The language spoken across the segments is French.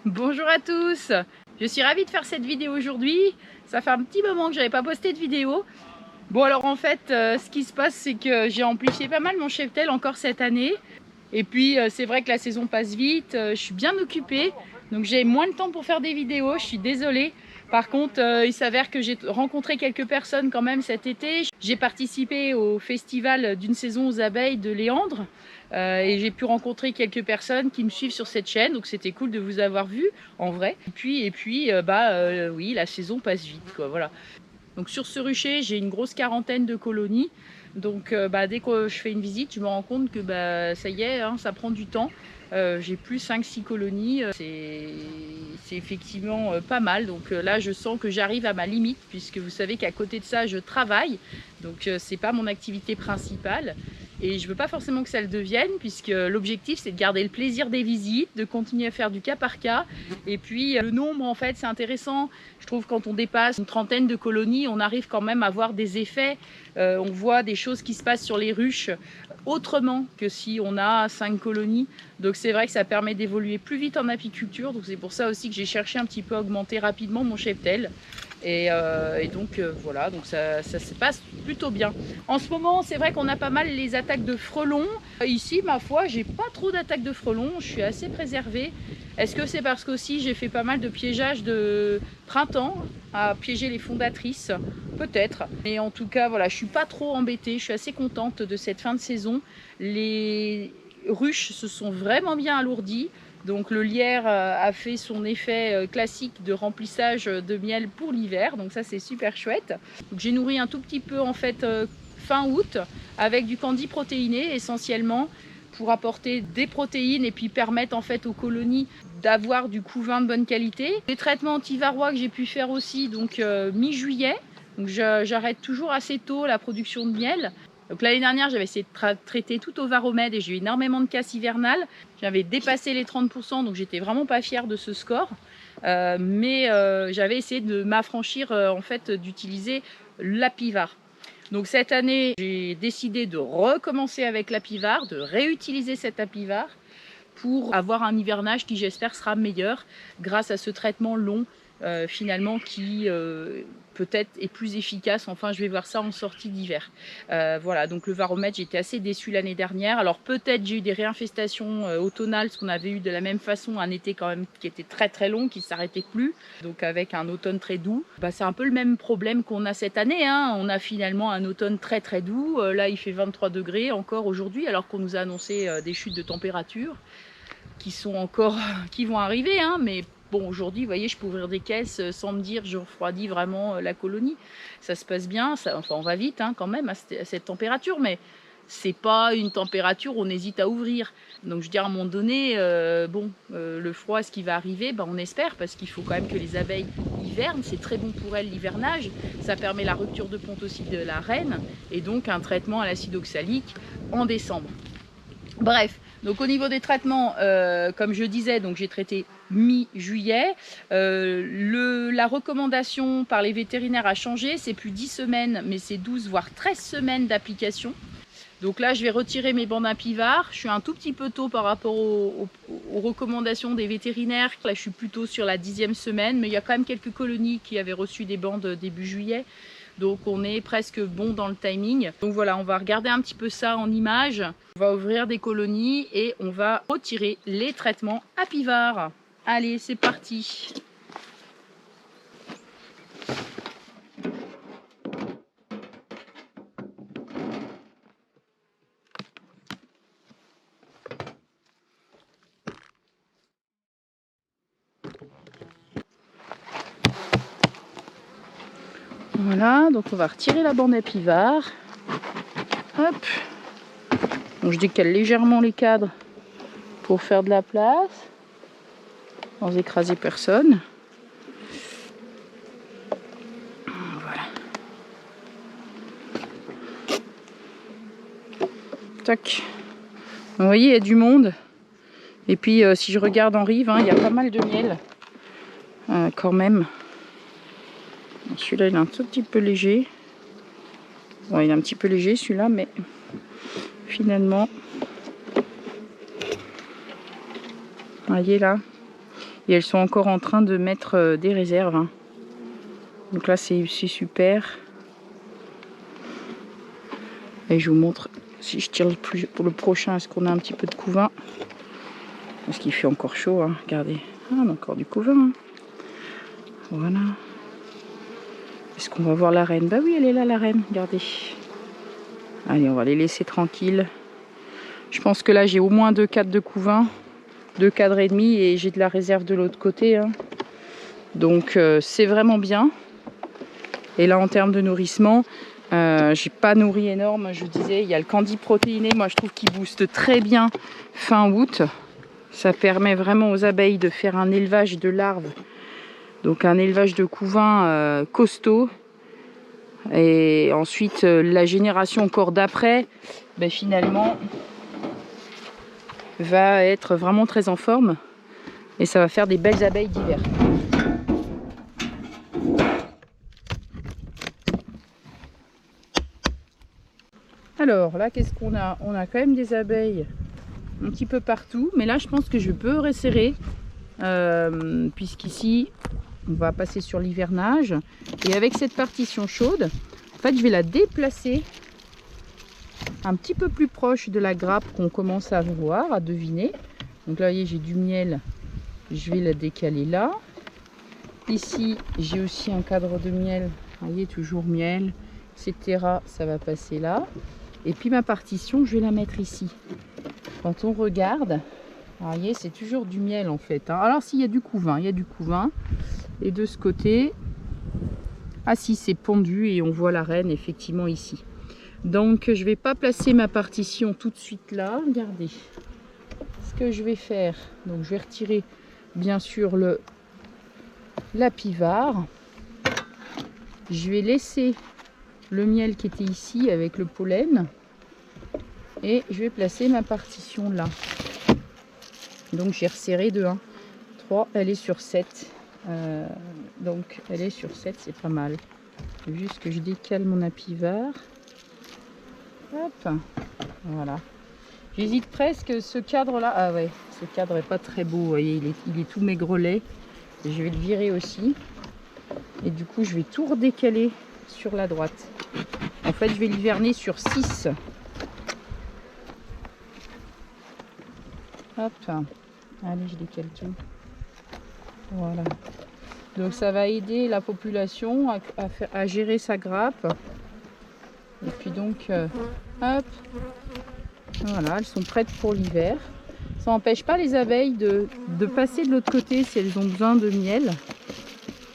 Bonjour à tous, je suis ravie de faire cette vidéo aujourd'hui. Ça fait un petit moment que j'avais pas posté de vidéo. Bon alors en fait, ce qui se passe c'est que j'ai amplifié pas mal mon cheptel encore cette année. Et puis c'est vrai que la saison passe vite, je suis bien occupée. Donc j'ai moins de temps pour faire des vidéos, je suis désolée. Par contre, il s'avère que j'ai rencontré quelques personnes quand même cet été. J'ai participé au festival d'une saison aux abeilles de Léandre. Et j'ai pu rencontrer quelques personnes qui me suivent sur cette chaîne, donc c'était cool de vous avoir vu en vrai. Et puis oui, la saison passe vite, quoi, voilà. Donc sur ce rucher, j'ai une grosse quarantaine de colonies. Donc dès que je fais une visite, je me rends compte que ça y est, hein, ça prend du temps. J'ai plus 5-6 colonies, c'est effectivement pas mal. Donc là, je sens que j'arrive à ma limite, puisque vous savez qu'à côté de ça, je travaille. Donc c'est pas mon activité principale. Et je veux pas forcément que ça le devienne, puisque l'objectif, c'est de garder le plaisir des visites, de continuer à faire du cas par cas. Et puis le nombre, en fait, c'est intéressant. Je trouve quand on dépasse une trentaine de colonies, on arrive quand même à voir des effets. On voit des choses qui se passent sur les ruches autrement que si on a 5 colonies. Donc c'est vrai que ça permet d'évoluer plus vite en apiculture. Donc c'est pour ça aussi que j'ai cherché un petit peu à augmenter rapidement mon cheptel. Et donc voilà, donc ça se passe plutôt bien. En ce moment, c'est vrai qu'on a pas mal les attaques de frelons. Ici, ma foi, j'ai pas trop d'attaques de frelons, je suis assez préservée. Est-ce que c'est parce qu'aussi j'ai fait pas mal de piégeage de printemps à piéger les fondatrices? Peut-être. Mais en tout cas, voilà, je suis pas trop embêtée, je suis assez contente de cette fin de saison. Les ruches se sont vraiment bien alourdies. Donc le lierre a fait son effet classique de remplissage de miel pour l'hiver. Donc ça c'est super chouette. J'ai nourri un tout petit peu en fait fin août avec du candy protéiné essentiellement pour apporter des protéines et puis permettre en fait aux colonies d'avoir du couvain de bonne qualité. Les traitements anti-varrois que j'ai pu faire aussi donc mi-juillet. Donc j'arrête toujours assez tôt la production de miel. Donc l'année dernière, j'avais essayé de traiter tout au varomède et j'ai eu énormément de casse hivernale. J'avais dépassé les 30%, donc j'étais vraiment pas fière de ce score. Mais j'avais essayé de m'affranchir en fait d'utiliser l'Apivar. Donc cette année, j'ai décidé de recommencer avec l'Apivar, de réutiliser cet Apivar pour avoir un hivernage qui j'espère sera meilleur grâce à ce traitement long finalement qui peut-être est plus efficace. Enfin, je vais voir ça en sortie d'hiver. Voilà, donc le varomètre, j'étais assez déçue l'année dernière. Alors peut-être j'ai eu des réinfestations automnales, ce qu'on avait eu de la même façon un été quand même qui était très très long, qui ne s'arrêtait plus. Donc avec un automne très doux. C'est un peu le même problème qu'on a cette année, hein. On a finalement un automne très très doux. Là, il fait 23 degrés encore aujourd'hui, alors qu'on nous a annoncé des chutes de température qui vont arriver, hein, mais bon, aujourd'hui, vous voyez, je peux ouvrir des caisses sans me dire je refroidis vraiment la colonie. Ça se passe bien, enfin on va vite hein, quand même à cette température, mais c'est pas une température où on hésite à ouvrir. Donc je veux dire, à un moment donné, le froid, est-ce qui va arriver? On espère, parce qu'il faut quand même que les abeilles hivernent. C'est très bon pour elles l'hivernage. Ça permet la rupture de ponte aussi de la reine, et donc un traitement à l'acide oxalique en décembre. Bref, donc au niveau des traitements, comme je disais, donc j'ai traité mi-juillet. La recommandation par les vétérinaires a changé, c'est plus 10 semaines, mais c'est 12 voire 13 semaines d'application. Donc là, je vais retirer mes bandes Apivar. Je suis un tout petit peu tôt par rapport aux recommandations des vétérinaires. Là, je suis plutôt sur la 10e semaine, mais il y a quand même quelques colonies qui avaient reçu des bandes début juillet. Donc on est presque bon dans le timing. Donc voilà, on va regarder un petit peu ça en image. On va ouvrir des colonies et on va retirer les traitements Apivar. Allez, c'est parti. Voilà, donc on va retirer la bande Apivar. Hop. Donc je décale légèrement les cadres pour faire de la place, sans écraser personne. Voilà. Tac. Vous voyez, il y a du monde. Et puis si je regarde en rive, hein, il y a pas mal de miel quand même. Celui-là, il est un tout petit peu léger. Bon, il est un petit peu léger celui-là, mais finalement, vous voyez là, Et elles sont encore en train de mettre des réserves. Hein. Donc là, c'est super. Et je vous montre, si je tire pour le prochain, est-ce qu'on a un petit peu de couvain? Parce qu'il fait encore chaud, hein. Regardez. Ah, on a encore du couvain. Hein. Voilà. Est-ce qu'on va voir la reine? Bah oui, elle est là, la reine. Regardez. Allez, on va les laisser tranquilles. Je pense que là, j'ai au moins 2 cadres de couvain. 2 cadres et demi. Et j'ai de la réserve de l'autre côté. Hein. Donc, c'est vraiment bien. Et là, en termes de nourrissement, j'ai pas nourri énorme. Je vous disais, il y a le candy protéiné. Moi, je trouve qu'il booste très bien fin août. Ça permet vraiment aux abeilles de faire un élevage de larves. Donc un élevage de couvain costaud. Et ensuite, la génération encore d'après, ben, finalement, va être vraiment très en forme. Et ça va faire des belles abeilles d'hiver. Alors là, qu'est-ce qu'on a? On a quand même des abeilles un petit peu partout. Mais là, je pense que je peux resserrer. Puisqu'ici, on va passer sur l'hivernage. Et avec cette partition chaude, en fait, je vais la déplacer un petit peu plus proche de la grappe qu'on commence à voir, à deviner. Donc là, vous voyez, j'ai du miel. Je vais la décaler là. Ici, j'ai aussi un cadre de miel. Vous voyez, toujours miel, etc. Ça va passer là. Et puis ma partition, je vais la mettre ici. Quand on regarde, vous voyez, c'est toujours du miel en fait. Hein. Alors s'il y a du couvain, il y a du couvain. Et de ce côté, ah si, c'est pendu et on voit la reine effectivement ici. Donc je ne vais pas placer ma partition tout de suite là. Regardez ce que je vais faire. Donc je vais retirer bien sûr l'apivare. Je vais laisser le miel qui était ici avec le pollen. Et je vais placer ma partition là. Donc j'ai resserré de 1. 3, elle est sur 7. Donc elle est sur 7, c'est pas mal. Juste que je décale mon apivare. Hop, voilà. J'hésite presque, ce cadre là. Ah ouais, ce cadre est pas très beau. Vous voyez, il est tout maigrelet. Et je vais le virer aussi. Et du coup, je vais tout redécaler sur la droite. En fait, je vais l'hiverner sur 6. Hop, allez, je décale tout. Voilà. Donc ça va aider la population à gérer sa grappe. Et puis donc, hop, voilà, elles sont prêtes pour l'hiver. Ça n'empêche pas les abeilles de passer de l'autre côté si elles ont besoin de miel.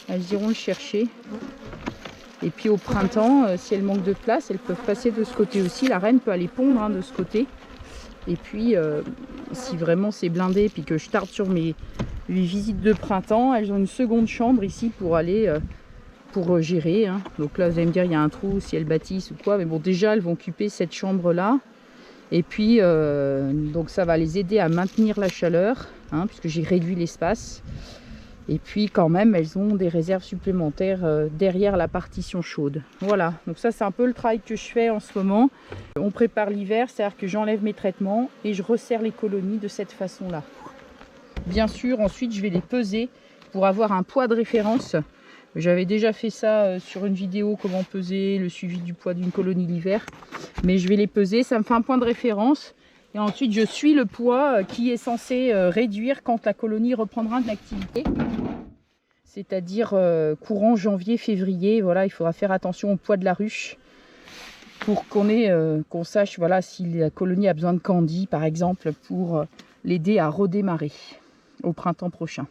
Elles iront le chercher. Et puis au printemps, si elles manquent de place, elles peuvent passer de ce côté aussi. La reine peut aller pondre hein, de ce côté. Et puis, si vraiment c'est blindé, puis que je tarde sur mes visites de printemps, elles ont une seconde chambre ici pour aller, pour gérer. Hein. Donc là, vous allez me dire, il y a un trou, si elles bâtissent ou quoi. Mais bon, déjà, elles vont occuper cette chambre-là. Et puis, donc ça va les aider à maintenir la chaleur, hein, puisque j'ai réduit l'espace. Et puis quand même, elles ont des réserves supplémentaires derrière la partition chaude. Voilà, donc ça c'est un peu le travail que je fais en ce moment. On prépare l'hiver, c'est-à-dire que j'enlève mes traitements et je resserre les colonies de cette façon-là. Bien sûr, ensuite je vais les peser pour avoir un poids de référence. J'avais déjà fait ça sur une vidéo, comment peser le suivi du poids d'une colonie l'hiver. Mais je vais les peser, ça me fait un point de référence. Et ensuite, je suis le poids qui est censé réduire quand la colonie reprendra de l'activité. C'est-à-dire courant janvier-février. Voilà, il faudra faire attention au poids de la ruche pour qu'on sache voilà, si la colonie a besoin de candy, par exemple, pour l'aider à redémarrer au printemps prochain.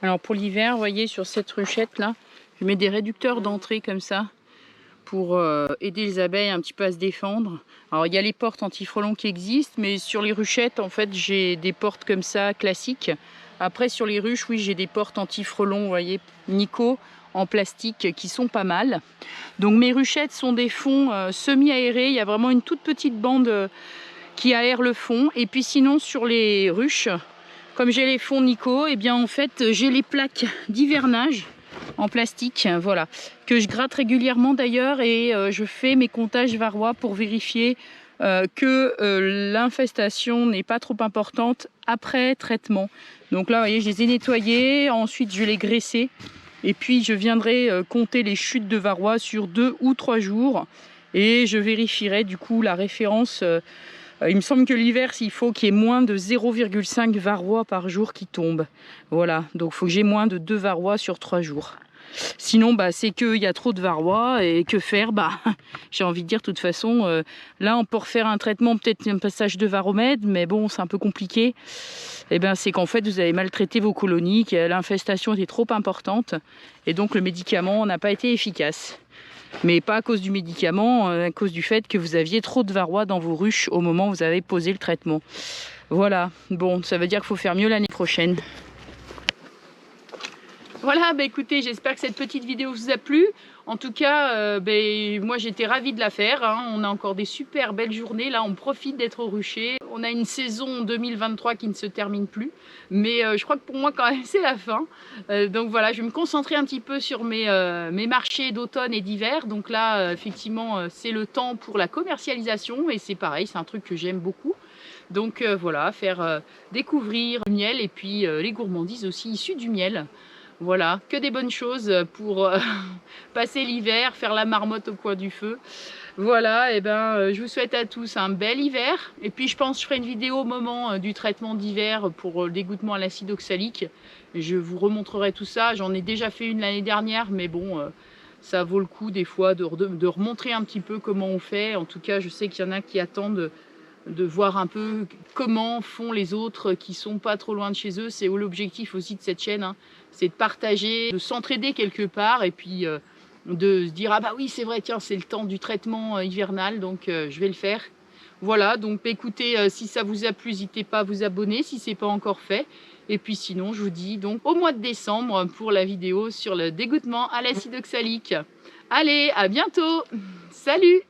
Alors pour l'hiver, vous voyez, sur cette ruchette-là, je mets des réducteurs d'entrée comme ça, pour aider les abeilles un petit peu à se défendre. Alors il y a les portes anti-frelons qui existent, mais sur les ruchettes, en fait, j'ai des portes comme ça, classiques. Après, sur les ruches, oui, j'ai des portes anti-frelons, vous voyez, Nico, en plastique, qui sont pas mal. Donc mes ruchettes sont des fonds semi-aérés. Il y a vraiment une toute petite bande qui aère le fond. Et puis sinon, sur les ruches, comme j'ai les fonds Nico, et bien en fait, j'ai les plaques d'hivernage en plastique, voilà, que je gratte régulièrement d'ailleurs, et je fais mes comptages varrois pour vérifier que l'infestation n'est pas trop importante après traitement. Donc là, vous voyez, je les ai nettoyés, ensuite je les graissés. Et puis je viendrai compter les chutes de varroa sur 2 ou 3 jours. Et je vérifierai du coup la référence. Il me semble que l'hiver, il faut qu'il y ait moins de 0,5 varroa par jour qui tombe. Voilà, donc il faut que j'ai moins de 2 varroa sur 3 jours. Sinon, c'est qu'il y a trop de varroa et que faire? J'ai envie de dire, de toute façon, là, on peut refaire un traitement, peut-être un passage de varomède, mais bon, c'est un peu compliqué. C'est qu'en fait, vous avez maltraité vos colonies, que l'infestation était trop importante et donc le médicament n'a pas été efficace. Mais pas à cause du médicament, à cause du fait que vous aviez trop de varroa dans vos ruches au moment où vous avez posé le traitement. Voilà, bon, ça veut dire qu'il faut faire mieux l'année prochaine. Voilà, écoutez, j'espère que cette petite vidéo vous a plu. En tout cas, moi j'étais ravie de la faire. On a encore des super belles journées. Là, on profite d'être au rucher. On a une saison 2023 qui ne se termine plus. Mais je crois que pour moi, quand même, c'est la fin. Donc voilà, je vais me concentrer un petit peu sur mes marchés d'automne et d'hiver. Donc là, effectivement, c'est le temps pour la commercialisation. Et c'est pareil, c'est un truc que j'aime beaucoup. Donc voilà, faire découvrir le miel et puis les gourmandises aussi issues du miel. Voilà, que des bonnes choses pour passer l'hiver, faire la marmotte au coin du feu. Voilà, je vous souhaite à tous un bel hiver. Et puis je pense que je ferai une vidéo au moment du traitement d'hiver pour le dégoûtement à l'acide oxalique. Je vous remontrerai tout ça. J'en ai déjà fait une l'année dernière, mais bon, ça vaut le coup des fois de remontrer un petit peu comment on fait. En tout cas, je sais qu'il y en a qui attendent de voir un peu comment font les autres qui sont pas trop loin de chez eux. C'est l'objectif aussi de cette chaîne, c'est de partager, de s'entraider quelque part et puis de se dire ah bah oui c'est vrai, tiens c'est le temps du traitement hivernal, donc je vais le faire. Voilà, donc écoutez, si ça vous a plu, n'hésitez pas à vous abonner si c'est pas encore fait. Et puis sinon je vous dis donc au mois de décembre pour la vidéo sur le dégoûtement à l'acide oxalique. Allez, à bientôt, salut!